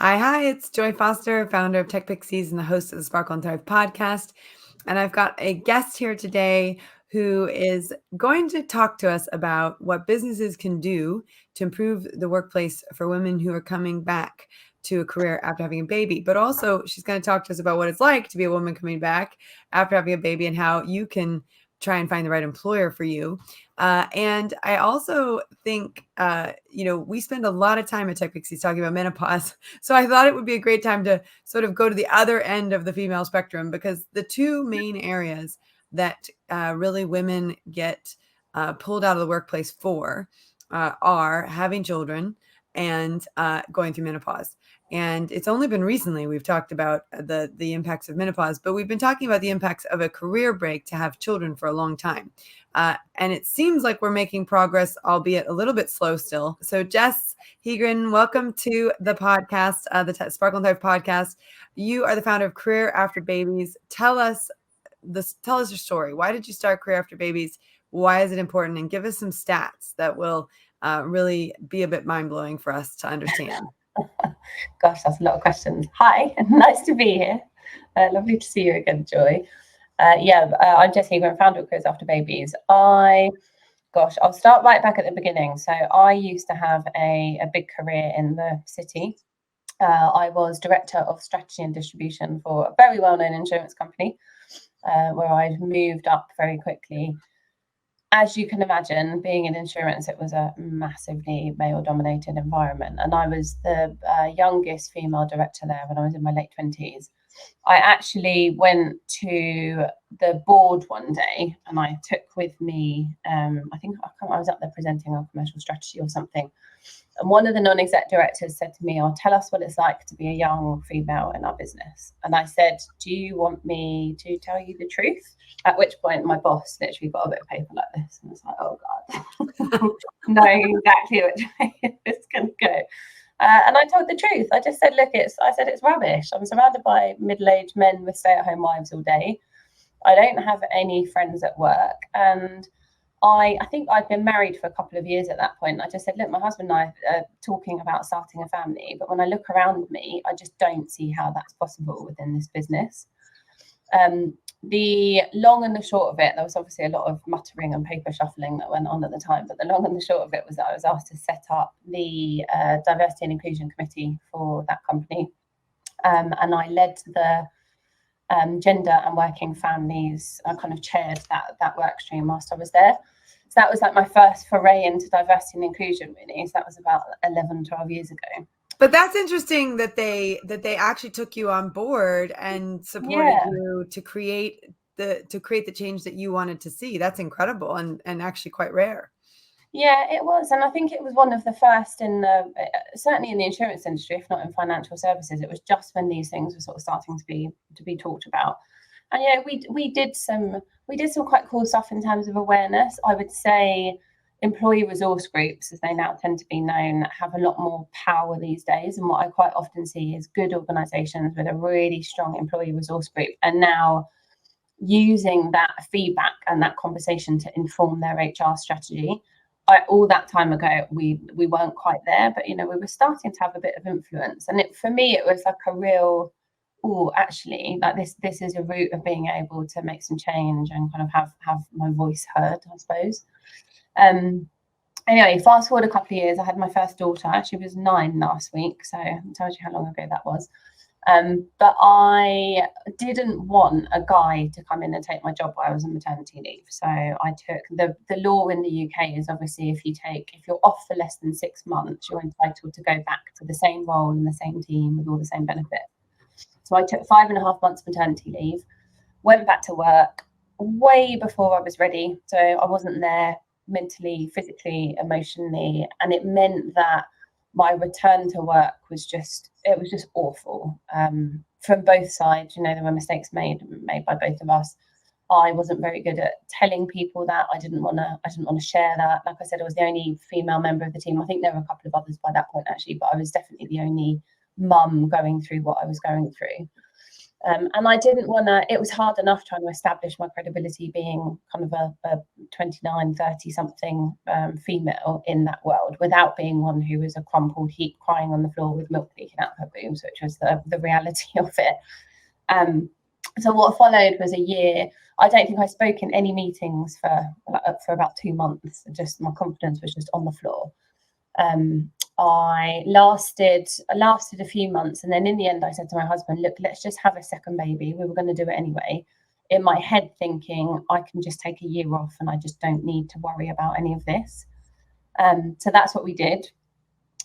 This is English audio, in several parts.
Hi, it's Joy Foster, founder of TechPixies and the host of the Sparkle and Thrive podcast. And I've got a guest here today who is going to talk to us about what businesses can do to improve the workplace for women who are coming back to a career after having a baby. But also, she's going to talk to us about what it's like to be a woman coming back after having a baby and how you can try and find the right employer for you. And I also think, we spend a lot of time at TechPixies talking about menopause. So I thought it would be a great time to sort of go to the other end of the female spectrum, because the two main areas that really women get pulled out of the workplace for are having children and going through menopause. And it's only been recently we've talked about the impacts of menopause, but we've been talking about the impacts of a career break to have children for a long time. And it seems like we're making progress, albeit a little bit slow still. So Jess Heagren, welcome to the podcast, the Sparkle and Thrive podcast. You are the founder of Career After Babies. Tell us your story. Why did you start Career After Babies? Why is it important? And give us some stats that will really be a bit mind-blowing for us to understand. Gosh, that's a lot of questions. Hi, nice to be here. Lovely to see you again, Joy. I'm Jess Heagren, founder of Careers After Babies. I'll start right back at the beginning. So I used to have a big career in the city. I was director of strategy and distribution for a very well-known insurance company, where I'd moved up very quickly. As you can imagine, being in insurance, it was a massively male-dominated environment. And I was the youngest female director there when I was in my late 20s. I actually went to the board one day and I took with me, I was up there presenting our commercial strategy or something. And one of the non-exec directors said to me, tell us what it's like to be a young female in our business. And I said, do you want me to tell you the truth? At which point my boss literally got a bit of paper like this. And I was like, oh God, know exactly which way it's going to go. And I told the truth. I just said, look, it's rubbish. I'm surrounded by middle-aged men with stay-at-home wives all day. I don't have any friends at work. And I think I'd been married for a couple of years at that point. I just said, look, my husband and I are talking about starting a family, but when I look around me, I just don't see how that's possible within this business. The long and the short of it, there was obviously a lot of muttering and paper shuffling that went on at the time, but the long and the short of it was that I was asked to set up the diversity and inclusion committee for that company. And I led the gender and working families. I kind of chaired that work stream whilst I was there. So that was like my first foray into diversity and inclusion, really. So that was about 11, 12 years ago. But that's interesting that they actually took you on board and supported you to create the change that you wanted to see. That's incredible and actually quite rare. Yeah, it was. And I think it was one of the first certainly in the insurance industry, if not in financial services. It was just when these things were sort of starting to be talked about. And yeah, we did some quite cool stuff in terms of awareness. I would say employee resource groups, as they now tend to be known, have a lot more power these days. And what I quite often see is good organisations with a really strong employee resource group and now using that feedback and that conversation to inform their HR strategy. All that time ago, we weren't quite there, but we were starting to have a bit of influence. And for me, it was like a real, actually, like this is a route of being able to make some change and kind of have my voice heard, I suppose. Anyway, fast forward a couple of years, I had my first daughter. She was 9 last week, so it tells you how long ago that was. But I didn't want a guy to come in and take my job while I was on maternity leave. So I took the law in the UK is obviously if you're off for less than 6 months, you're entitled to go back to the same role in the same team with all the same benefits. So I took 5.5 months maternity leave, went back to work way before I was ready. So I wasn't there mentally, physically, emotionally, and it meant that my return to work was just awful from both sides. There were mistakes made by both of us. I wasn't very good at telling people that. I didn't want to share that. Like I said, I was the only female member of the team. I think there were a couple of others by that point actually, but I was definitely the only mum going through what I was going through. And I didn't want to, it was hard enough trying to establish my credibility being kind of a 29, 30 something female in that world without being one who was a crumpled heap crying on the floor with milk leaking out her boobs, which was the reality of it. So what followed was a year. I don't think I spoke in any meetings for about 2 months. Just my confidence was just on the floor. I lasted a few months, and then in the end I said to my husband, look, let's just have a second baby. We were going to do it anyway. In my head thinking I can just take a year off and I just don't need to worry about any of this. So that's what we did.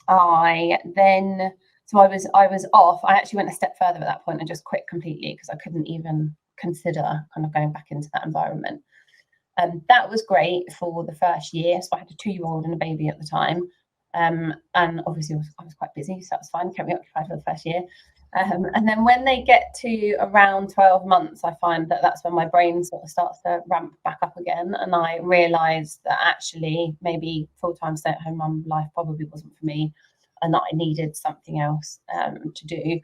I was off. I actually went a step further at that point and just quit completely because I couldn't even consider kind of going back into that environment. That was great for the first year. So I had a 2-year-old and a baby at the time. And obviously I was quite busy, so that was fine, kept me occupied for the first year. And then when they get to around 12 months, I find that that's when my brain sort of starts to ramp back up again, and I realised that actually maybe full-time stay-at-home mum life probably wasn't for me, and that I needed something else to do.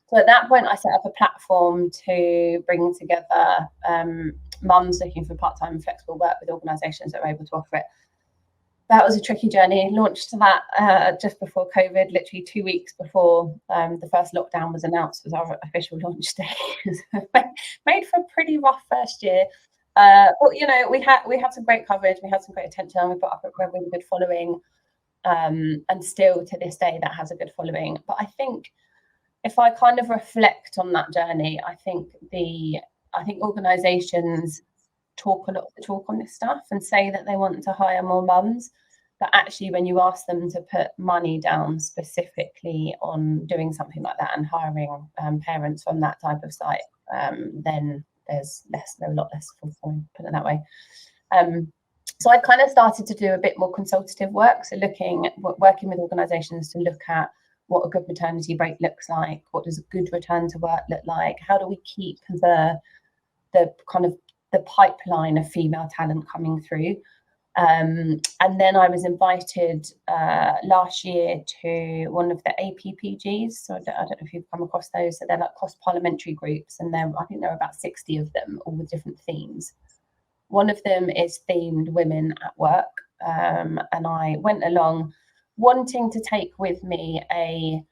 So at that point, I set up a platform to bring together mums looking for part-time and flexible work with organisations that are able to offer it. That was a tricky journey. Launched that just before COVID, literally 2 weeks before the first lockdown was announced was our official launch day. Made for a pretty rough first year. But you know, we had some great coverage, we had some great attention, we put up a really good following. And still to this day that has a good following. But I think if I kind of reflect on that journey, I think organisations talk a lot of the talk on this stuff and say that they want to hire more mums, but actually when you ask them to put money down specifically on doing something like that and hiring parents from that type of site, then there's a lot less fulfilling, put it that way. So I kind of started to do a bit more consultative work, so working with organisations to look at what a good maternity break looks like, what does a good return to work look like, how do we keep the kind of the pipeline of female talent coming through. And then I was invited last year to one of the APPGs. So I don't know if you've come across those. So they're like cross-parliamentary groups, and I think there are about 60 of them, all with different themes. One of them is themed women at work. And I went along wanting to take with me an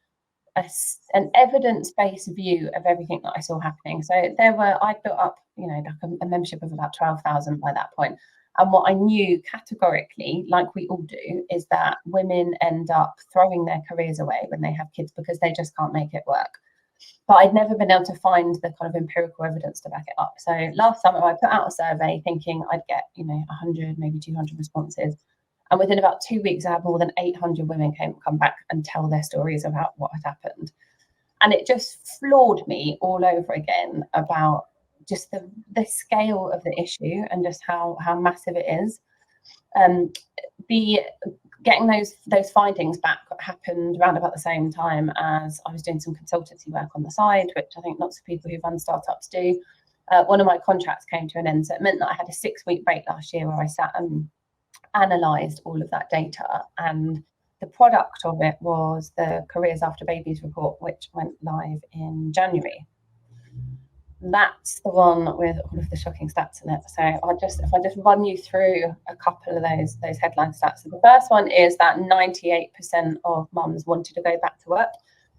evidence-based view of everything that I saw happening. So I built up, like a membership of about 12,000 by that point. And what I knew categorically, like we all do, is that women end up throwing their careers away when they have kids because they just can't make it work. But I'd never been able to find the kind of empirical evidence to back it up. So last summer I put out a survey thinking I'd get, 100, maybe 200 responses. And within about 2 weeks, I had more than 800 women come back and tell their stories about what had happened. And it just floored me all over again about just the scale of the issue and just how massive it is. Getting those findings back happened around about the same time as I was doing some consultancy work on the side, which I think lots of people who run startups do. One of my contracts came to an end, so it meant that I had a 6-week break last year where I sat and analysed all of that data, and the product of it was the Careers After Babies report, which went live in January. That's the one with all of the shocking stats in it. So if I just run you through a couple of those headline stats. So the first one is that 98% of mums wanted to go back to work.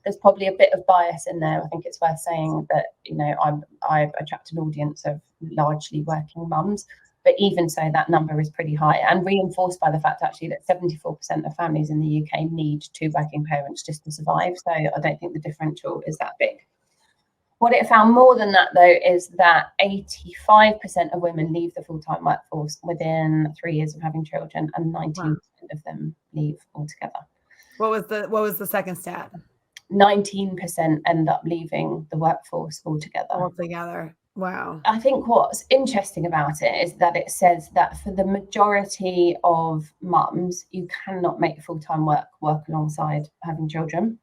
There's probably a bit of bias in there. I think it's worth saying that I attract an audience of largely working mums, but even so, that number is pretty high and reinforced by the fact actually that 74% of families in the UK need 2 working parents just to survive. So I don't think the differential is that big. What it found more than that, though, is that 85% of women leave the full-time workforce within 3 years of having children, and 19% of them leave altogether. What was the second stat? 19% end up leaving the workforce altogether. Wow. I think what's interesting about it is that it says that for the majority of mums, you cannot make full-time work alongside having children.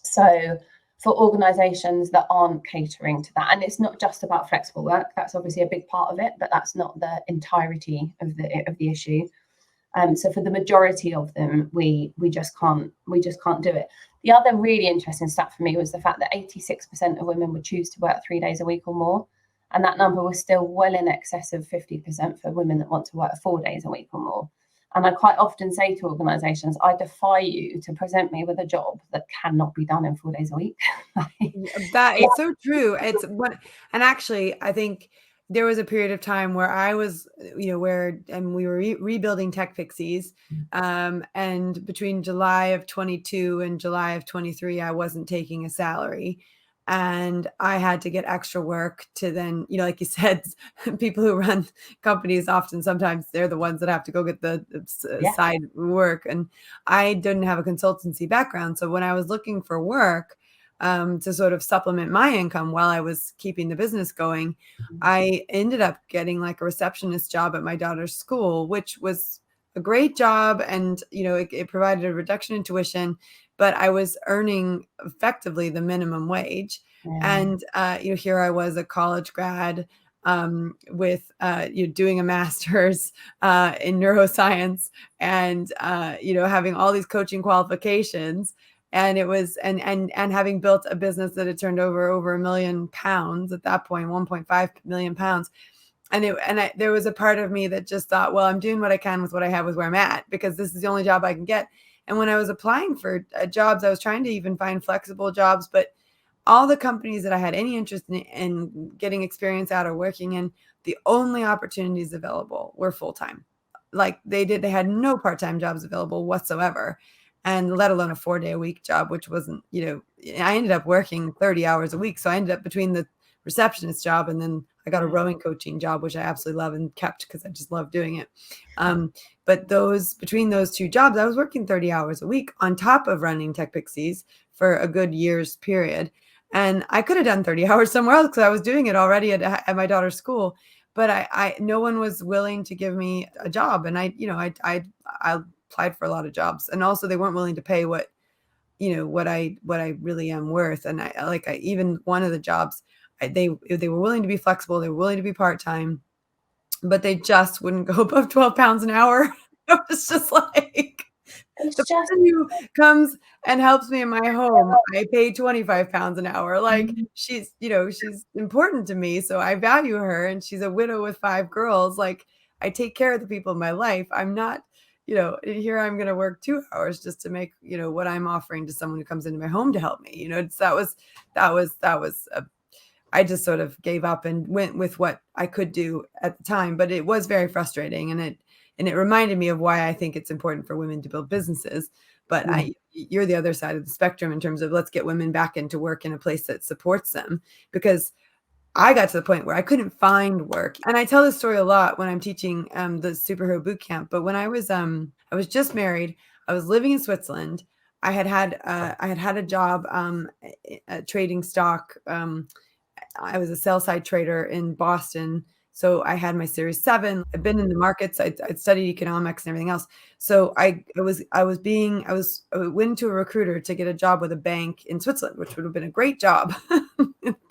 So for organisations that aren't catering to that, and it's not just about flexible work, that's obviously a big part of it, but that's not the entirety of the issue. So for the majority of them, we just can't do it. The other really interesting stat for me was the fact that 86% of women would choose to work 3 days a week or more. And that number was still well in excess of 50% for women that want to work 4 days a week or more. And I quite often say to organisations, I defy you to present me with a job that cannot be done in 4 days a week. That is so true. It's what, and actually, I think there was a period of time where I was, where, and we were rebuilding TechPixies. And between July of 22 and July of 23, I wasn't taking a salary. And I had to get extra work to then, like you said, people who run companies often, sometimes they're the ones that have to go get the side work. And I didn't have a consultancy background. So when I was looking for work, to sort of supplement my income while I was keeping the business going, I ended up getting like a receptionist job at my daughter's school, which was a great job. And, it provided a reduction in tuition, but I was earning effectively the minimum wage. And, here I was, a college grad, with, doing a master's in neuroscience and, having all these coaching qualifications. And it was, and having built a business that had turned over £1 million at that point, 1.5 million pounds. And there was a part of me that just thought, well, I'm doing what I can with what I have with where I'm at, because this is the only job I can get. And when I was applying for jobs, I was trying to even find flexible jobs, but all the companies that I had any interest in getting experience out or working in, the only opportunities available were full-time. Like they had no part-time jobs available whatsoever. And let alone a 4-day-a-week job, which wasn't, I ended up working 30 hours a week. So I ended up between the receptionist job and then I got a rowing coaching job, which I absolutely love and kept because I just love doing it. But between those two jobs, I was working 30 hours a week on top of running TechPixies for a good year's period. And I could have done 30 hours somewhere else because I was doing it already at my daughter's school. But I no one was willing to give me a job. And I applied for a lot of jobs, and also they weren't willing to pay what I really am worth. And I even one of the jobs, they were willing to be flexible, they were willing to be part-time, but they just wouldn't go above 12 pounds an hour. It was just like, the person who comes and helps me in my home, I pay 25 pounds an hour. Like she's important to me, so I value her, and she's a widow with 5 girls. Like I take care of the people in my life. I'm not, here I'm going to work 2 hours just to make, what I'm offering to someone who comes into my home to help me. I just sort of gave up and went with what I could do at the time, but it was very frustrating. And it reminded me of why I think it's important for women to build businesses. But you're the other side of the spectrum in terms of let's get women back into work in a place that supports them, because I got to the point where I couldn't find work. And I tell this story a lot when I'm teaching the superhero boot camp. But when I was just married, I was living in Switzerland. I had a job trading stock. I was a sell side trader in Boston. So I had my Series 7. I've been in the markets. I'd studied economics and everything else. So I went to a recruiter to get a job with a bank in Switzerland, which would have been a great job,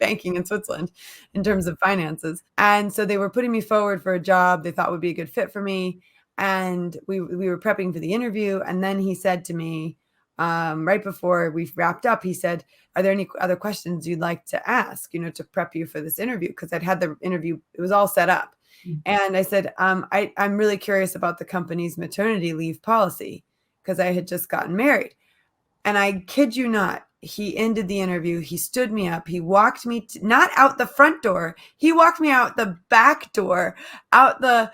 banking in Switzerland in terms of finances. And so they were putting me forward for a job they thought would be a good fit for me. And we were prepping for the interview. And then he said to me, right before we wrapped up, he said, are there any other questions you'd like to ask, to prep you for this interview? Because I'd had the interview, it was all set up. And I said, I'm really curious about the company's maternity leave policy, because I had just gotten married. And I kid you not, he ended the interview. He stood me up. He walked me not out the front door. He walked me out the back door, out the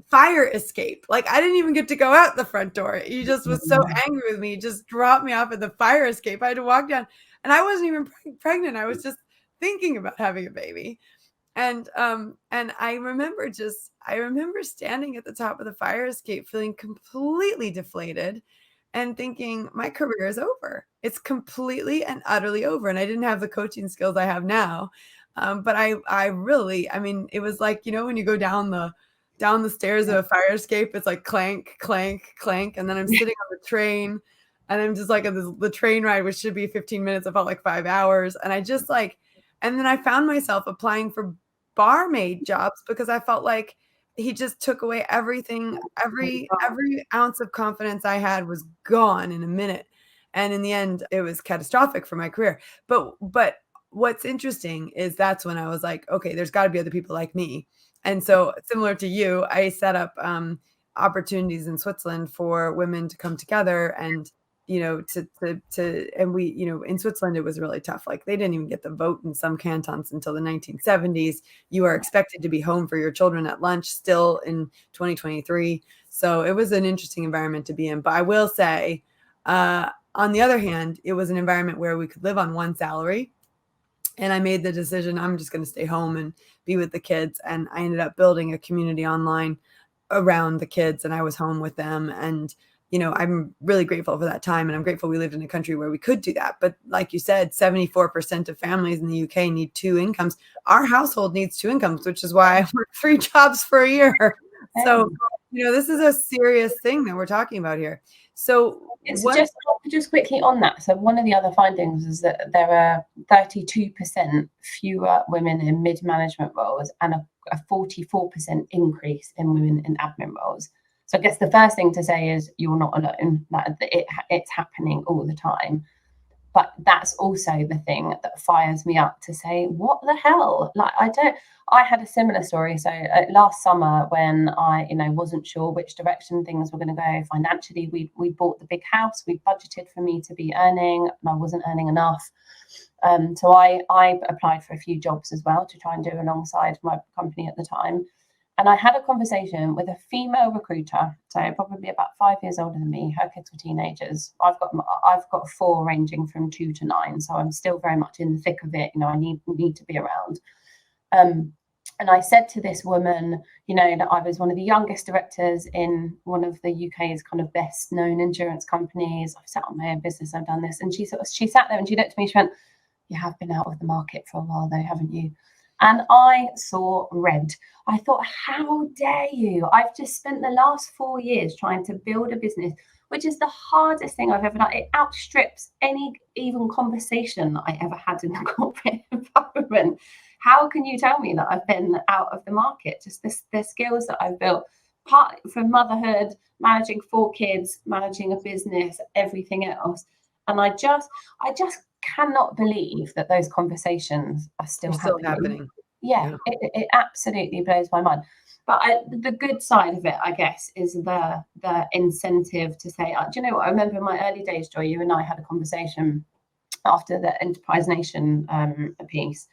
fire escape. Like I didn't even get to go out the front door. He just was so angry with me. He just dropped me off at the fire escape. I had to walk down, and I wasn't even pregnant. I was just thinking about having a baby. And I remember standing at the top of the fire escape feeling completely deflated and thinking my career is over. It's completely and utterly over. And I didn't have the coaching skills I have now. But I really, it was like, when you go down the stairs of a fire escape, it's like clank, clank, clank. And then I'm sitting on the train, and I'm just like the train ride, which should be 15 minutes. It felt like 5 hours. And and then I found myself applying for barmaid jobs because I felt like he just took away everything. Every ounce of confidence I had was gone in a minute. And in the end, it was catastrophic for my career. But what's interesting is that's when I was like, okay, there's got to be other people like me. And so similar to you, I set up opportunities in Switzerland for women to come together and, you know, and we, you know, in Switzerland, it was really tough. Like they didn't even get the vote in some cantons until the 1970s. You are expected to be home for your children at lunch still in 2023. So it was an interesting environment to be in. But I will say, on the other hand, it was an environment where we could live on one salary. And I made the decision, I'm just going to stay home and be with the kids. And I ended up building a community online around the kids, and I was home with them. And, you know, I'm really grateful for that time. And I'm grateful we lived in a country where we could do that. But like you said, 74% of families in the UK need 2 incomes. Our household needs 2 incomes, which is why I work 3 jobs for a year. So, you know, this is a serious thing that we're talking about here. So it's just quickly on that. So one of the other findings is that there are 32% fewer women in mid-management roles and a 44% increase in women in admin roles. So I guess the first thing to say is you're not alone. That it's happening all the time. But that's also the thing that fires me up to say, what the hell? Like, I had a similar story. So last summer when I, you know, wasn't sure which direction things were going to go financially, we bought the big house, we budgeted for me to be earning, and I wasn't earning enough. So I applied for a few jobs as well to try and do alongside my company at the time. And I had a conversation with a female recruiter, so probably about 5 years older than me. Her kids were teenagers. I've got 4 ranging from 2 to 9, so I'm still very much in the thick of it. You know, I need to be around. And I said to this woman, you know, that I was one of the youngest directors in one of the UK's kind of best known insurance companies. I've set up my own business. I've done this, and she sat there and she looked at me. She went, "You have been out of the market for a while, though, haven't you?" And I saw red. I thought, how dare you? I've just spent the last 4 years trying to build a business, which is the hardest thing I've ever done. It outstrips any even conversation that I ever had in the corporate environment. How can you tell me that I've been out of the market? Just the skills that I've built, part from motherhood, managing 4 kids, managing a business, everything else. And I just cannot believe that those conversations are still happening. Yeah. It absolutely blows my mind. But the good side of it, I guess, is the incentive to say, do you know what? I remember in my early days, Joy, you and I had a conversation after the Enterprise Nation piece,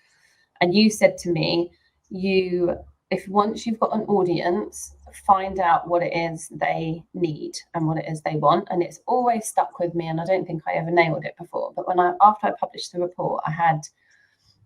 and you said to me, if once you've got an audience, find out what it is they need and what it is they want. And it's always stuck with me, and I don't think I ever nailed it before. But after I published the report, I had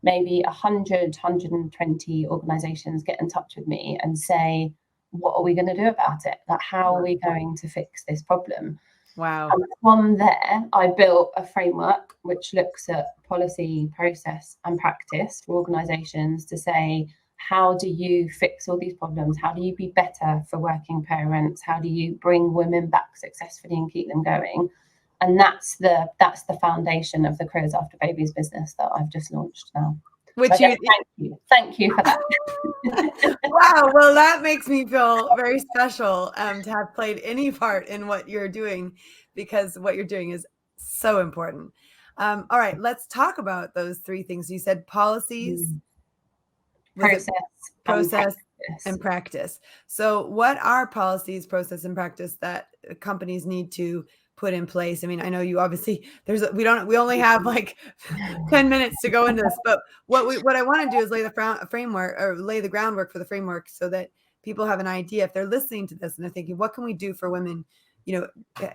maybe 120 organizations get in touch with me and say, what are we going to do about it? Like, how are we going to fix this problem? Wow. And from there, I built a framework which looks at policy, process, and practice for organizations to say, how do you fix all these problems? How do you be better for working parents? How do you bring women back successfully and keep them going? And that's the foundation of the Careers After Babies business that I've just launched now. Which thank you for that. Wow, well, that makes me feel very special to have played any part in what you're doing, because what you're doing is so important. All right, let's talk about those 3 things. You said policies, process and practice. So what are policies, process, and practice that companies need to put in place? I mean, I know you obviously we only have like 10 minutes to go into this, but what I want to do is lay the framework, or lay the groundwork for the framework, so that people have an idea if they're listening to this and they're thinking, what can we do for women, you know,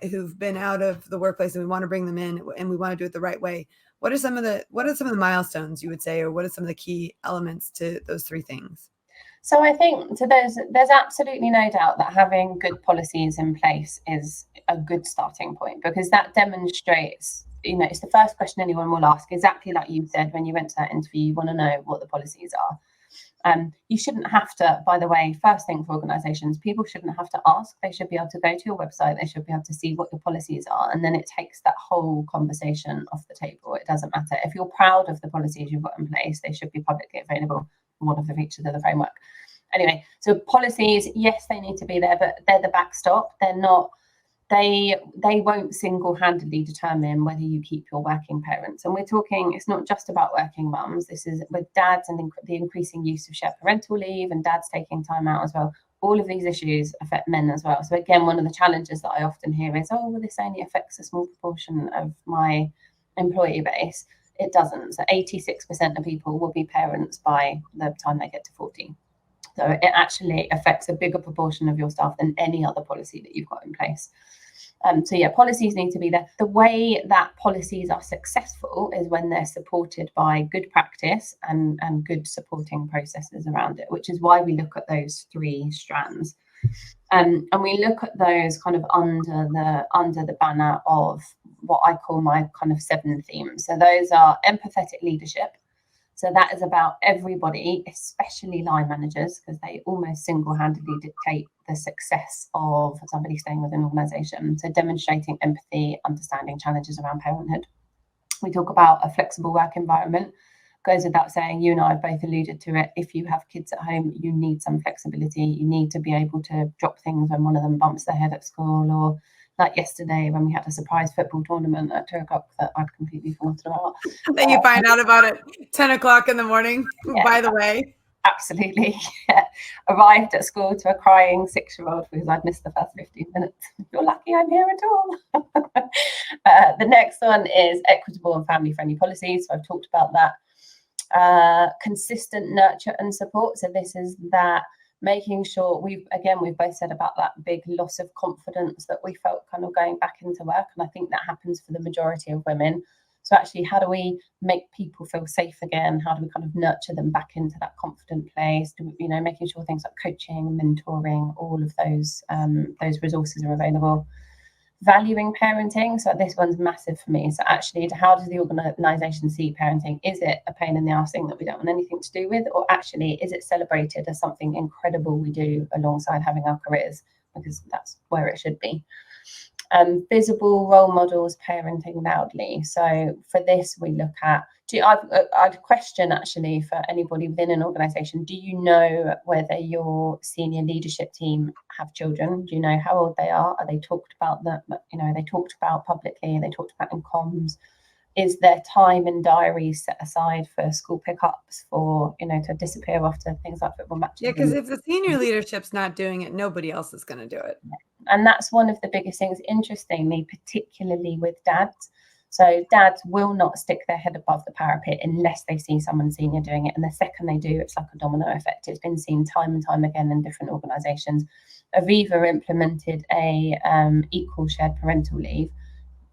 who've been out of the workplace, and we want to bring them in, and we want to do it the right way. What are some of the milestones you would say, or what are some of the key elements to those 3 things? So I think there's absolutely no doubt that having good policies in place is a good starting point, because that demonstrates, you know, it's the first question anyone will ask. Exactly like you said, when you went to that interview, you want to know what the policies are. You shouldn't have to, by the way, first thing for organizations, people shouldn't have to ask. They should be able to go to your website. They should be able to see what your policies are. And then it takes that whole conversation off the table. It doesn't matter. If you're proud of the policies you've got in place, they should be publicly available, one of the features of the framework. Anyway, so policies, yes, they need to be there, but they're the backstop. They're not. They won't single-handedly determine whether you keep your working parents. And we're talking, it's not just about working mums. This is with dads and the increasing use of shared parental leave and dads taking time out as well. All of these issues affect men as well. So again, one of the challenges that I often hear is, oh, well, this only affects a small proportion of my employee base. It doesn't. So 86% of people will be parents by the time they get to 40. So it actually affects a bigger proportion of your staff than any other policy that you've got in place. So yeah, policies need to be there. The way that policies are successful is when they're supported by good practice and good supporting processes around it, which is why we look at those 3 strands. And we look at those kind of under the banner of what I call my kind of 7 themes. So those are empathetic leadership. So that is about everybody, especially line managers, because they almost single-handedly dictate the success of somebody staying with an organisation. So demonstrating empathy, understanding challenges around parenthood. We talk about a flexible work environment. Goes without saying, you and I have both alluded to it. If you have kids at home, you need some flexibility. You need to be able to drop things when one of them bumps their head at school, or like yesterday when we had a surprise football tournament at 2 o'clock that I'd completely forgotten about. Then you find out about it 10 o'clock in the morning, yeah, by the way. Absolutely. Yeah. Arrived at school to a crying 6-year-old because I'd missed the first 15 minutes. You're lucky I'm here at all. The next one is equitable and family-friendly policies. So I've talked about that. Consistent nurture and support. So this is that making sure we've both said about that big loss of confidence that we felt kind of going back into work. And I think that happens for the majority of women. So actually, how do we make people feel safe again? How do we kind of nurture them back into that confident place? Making sure things like coaching, mentoring, all of those resources are available. Valuing parenting. So this one's massive for me. So actually, how does the organisation see parenting? Is it a pain in the arse thing that we don't want anything to do with? Or actually, is it celebrated as something incredible we do alongside having our careers? Because that's where it should be. Visible role models parenting loudly. So for this, we look at, I'd question actually for anybody within an organisation, do you know whether your senior leadership team have children? Do you know how old they are? Are they talked about that? Are they talked about publicly? Are they talked about in comms? Is there time in diaries set aside for school pickups, for, to disappear off to things like football matches? Yeah, because if the senior leadership's not doing it, nobody else is going to do it. And that's one of the biggest things, interestingly, particularly with dads. So dads will not stick their head above the parapet unless they see someone senior doing it. And the second they do, it's like a domino effect. It's been seen time and time again in different organisations. Aviva implemented a equal shared parental leave.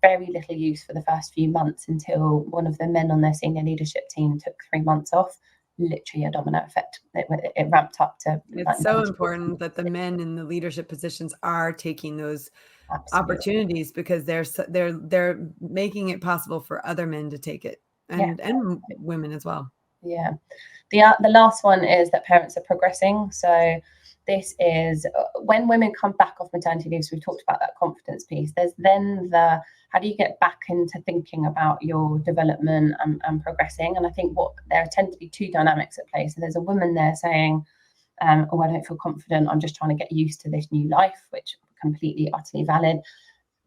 Very little use for the first few months until one of the men on their senior leadership team took 3 months off. Literally a domino effect. It ramped up to. It's so important that the men in the leadership positions are taking those opportunities, because they're making it possible for other men to take it, and women as well. Yeah. The last one is that parents are progressing. So this is when women come back off maternity leave. So we've talked about that confidence piece. There's then how do you get back into thinking about your development and progressing? And I think there tend to be 2 dynamics at play. So there's a woman there saying, I don't feel confident. I'm just trying to get used to this new life, which completely, utterly valid.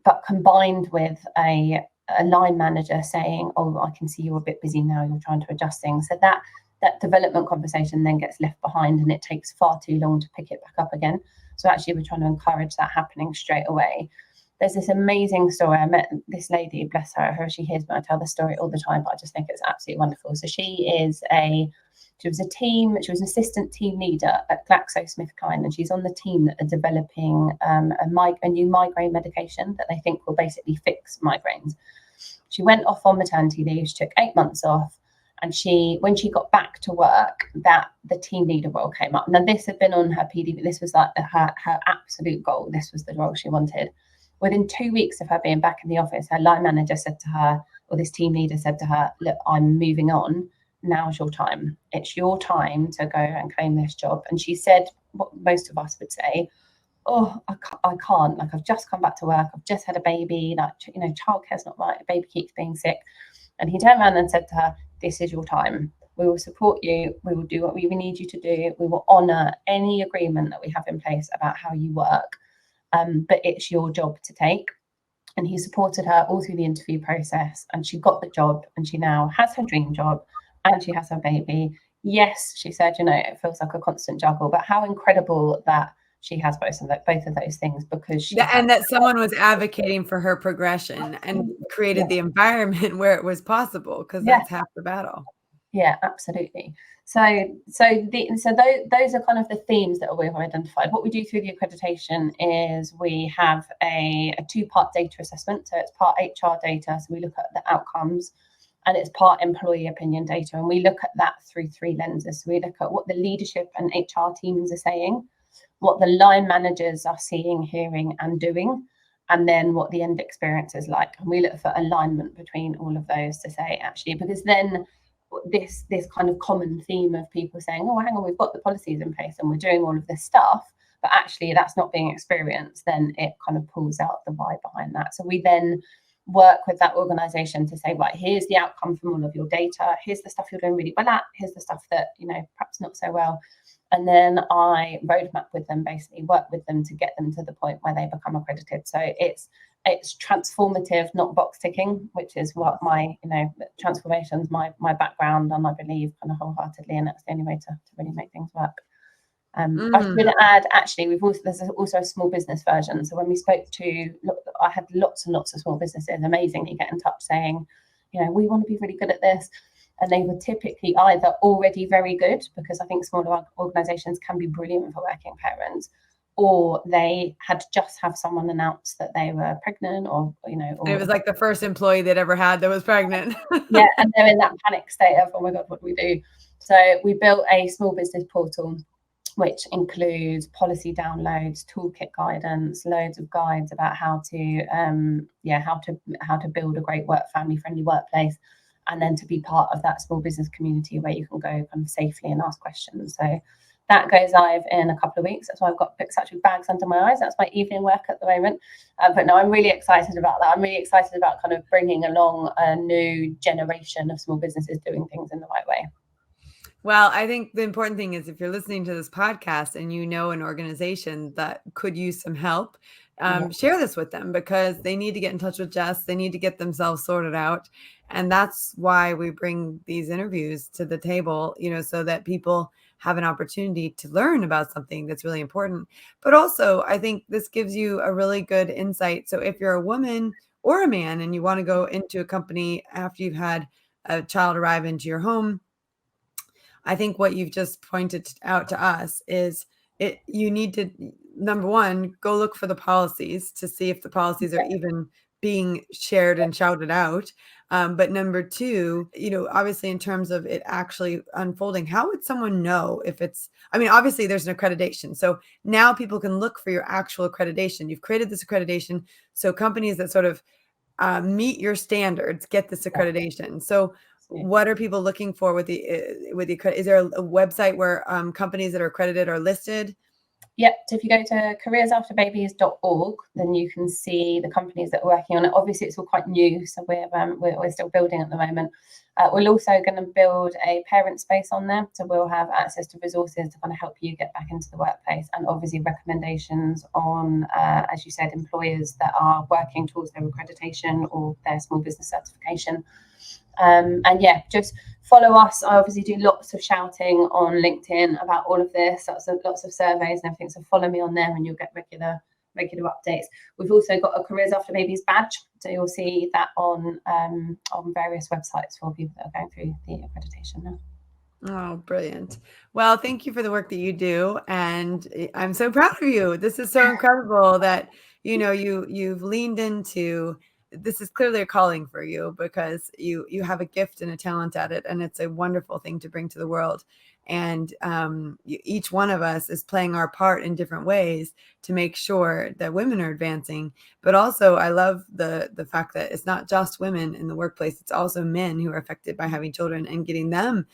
But combined with a line manager saying, oh, I can see you're a bit busy now. You're trying to adjust things. So that development conversation then gets left behind, and it takes far too long to pick it back up again. So actually, we're trying to encourage that happening straight away. There's this amazing story. I met this lady, bless her. She hears me, I tell the story all the time, but I just think it's absolutely wonderful. So she was an assistant team leader at GlaxoSmithKline, and she's on the team that are developing a new migraine medication that they think will basically fix migraines. She went off on maternity leave. She took 8 months off. And when she got back to work, that the team leader role came up. Now, this had been on her PDB. This was like her absolute goal. This was the role she wanted. Within 2 weeks of her being back in the office, her line manager said to her, or this team leader said to her, look, I'm moving on. Now's your time. It's your time to go and claim this job. And she said what most of us would say, oh, I can't. Like, I've just come back to work. I've just had a baby. Like, childcare's not right. A baby keeps being sick. And he turned around and said to her, this is your time. We will support you. We will do what we need you to do. We will honour any agreement that we have in place about how you work. But it's your job to take. And he supported her all through the interview process, and she got the job, and she now has her dream job, and she has her baby. Yes, she said, it feels like a constant juggle, but how incredible that she has both of those things, because and that someone was advocating for her progression and created the environment where it was possible, because that's half the battle. Yeah, absolutely. So those are kind of the themes that we've identified. What we do through the accreditation is we have a 2-part data assessment. So it's part HR data, so we look at the outcomes, and it's part employee opinion data, and we look at that through 3 lenses. So we look at what the leadership and HR teams are saying, what the line managers are seeing, hearing, and doing, and then what the end experience is like. And we look for alignment between all of those to say, actually, because then this kind of common theme of people saying, oh, hang on, we've got the policies in place and we're doing all of this stuff, but actually that's not being experienced, then it kind of pulls out the why behind that. So we then work with that organization to say, right, here's the outcome from all of your data, here's the stuff you're doing really well at, here's the stuff that, perhaps not so well. And then I roadmap with them, basically work with them to get them to the point where they become accredited. So it's transformative, not box ticking, which is what my, transformation's my background, and I believe kind of wholeheartedly, and that's the only way to really make things work. I should add, actually, there's also a small business version. So when we spoke I had lots and lots of small businesses amazingly get in touch saying, we want to be really good at this. And they were typically either already very good, because I think smaller organizations can be brilliant for working parents, or they had just have someone announce that they were pregnant, or it was like the first employee they'd ever had that was pregnant. Yeah, and they're in that panic state of, oh my god, what do we do? So we built a small business portal, which includes policy downloads, toolkit guidance, loads of guides about how to build a great family-friendly workplace, and then to be part of that small business community where you can go kind of safely and ask questions. So that goes live in a couple of weeks. That's why I've got such big bags under my eyes. That's my evening work at the moment. But no, I'm really excited about that. I'm really excited about kind of bringing along a new generation of small businesses doing things in the right way. Well, I think the important thing is, if you're listening to this podcast and you know an organization that could use some help, share this with them, because they need to get in touch with Jess. They need to get themselves sorted out. And that's why we bring these interviews to the table, so that people have an opportunity to learn about something that's really important. But also, I think this gives you a really good insight. So if you're a woman or a man and you want to go into a company after you've had a child arrive into your home, I think what you've just pointed out to us is you need to, number one, go look for the policies to see if the policies are even being shared and shouted out. But number two, obviously in terms of it actually unfolding, how would someone know if obviously there's an accreditation. So now people can look for your actual accreditation. You've created this accreditation. So companies that sort of meet your standards get this accreditation. So what are people looking for with the is there a website where companies that are accredited are listed? Yep. So if you go to careersafterbabies.org, then you can see the companies that are working on it. Obviously, it's all quite new, so we're still building at the moment. We're also going to build a parent space on there, so we'll have access to resources to kind of help you get back into the workplace, and obviously recommendations on, as you said, employers that are working towards their accreditation or their small business certification. And yeah, just follow us. I obviously do lots of shouting on LinkedIn about all of this, lots of surveys and everything. So follow me on there and you'll get regular updates. We've also got a Careers After Babies badge, so you'll see that on various websites for people that are going through the accreditation now. Oh, brilliant. Well, thank you for the work that you do. And I'm so proud of you. This is so incredible that, you've leaned into. This is clearly a calling for you, because you have a gift and a talent at it, and it's a wonderful thing to bring to the world. And each one of us is playing our part in different ways to make sure that women are advancing. But also, I love the fact that it's not just women in the workplace; it's also men who are affected by having children, and getting them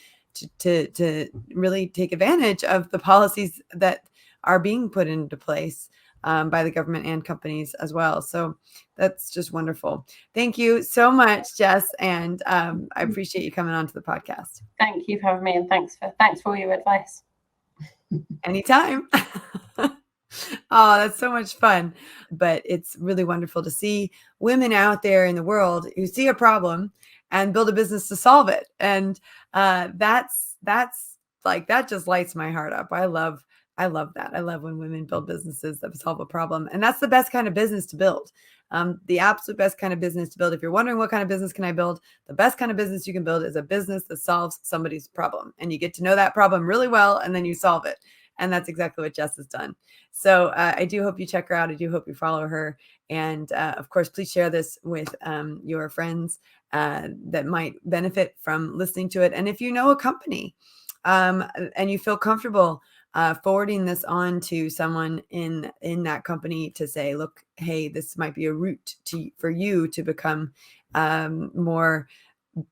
to really take advantage of the policies that are being put into place. by the government and companies as well. So that's just wonderful. Thank you so much, Jess. And I appreciate you coming on to the podcast. Thank you for having me, and thanks for all your advice. Anytime. Oh, that's so much fun. But it's really wonderful to see women out there in the world who see a problem and build a business to solve it. And that's like, that just lights my heart up. I love that. I love when women build businesses that solve a problem. And that's the best kind of business to build. The absolute best kind of business to build. If you're wondering what kind of business can I build, the best kind of business you can build is a business that solves somebody's problem. And you get to know that problem really well, and then you solve it. And that's exactly what Jess has done. So I do hope you check her out. I do hope you follow her. And of course, please share this with your friends that might benefit from listening to it. And if you know a company and you feel comfortable forwarding this on to someone in that company to say, look, hey, this might be a route for you to become more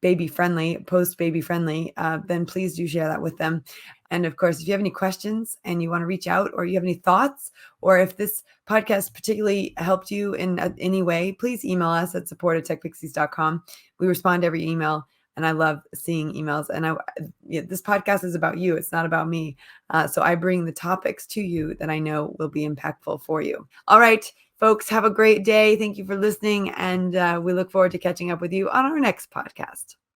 baby friendly, post baby friendly, then please do share that with them. And of course, if you have any questions and you want to reach out, or you have any thoughts, or if this podcast particularly helped you in any way, please email us at support@techpixies.com. We respond to every email, and I love seeing emails. And this podcast is about you. It's not about me. So I bring the topics to you that I know will be impactful for you. All right, folks, have a great day. Thank you for listening. And we look forward to catching up with you on our next podcast.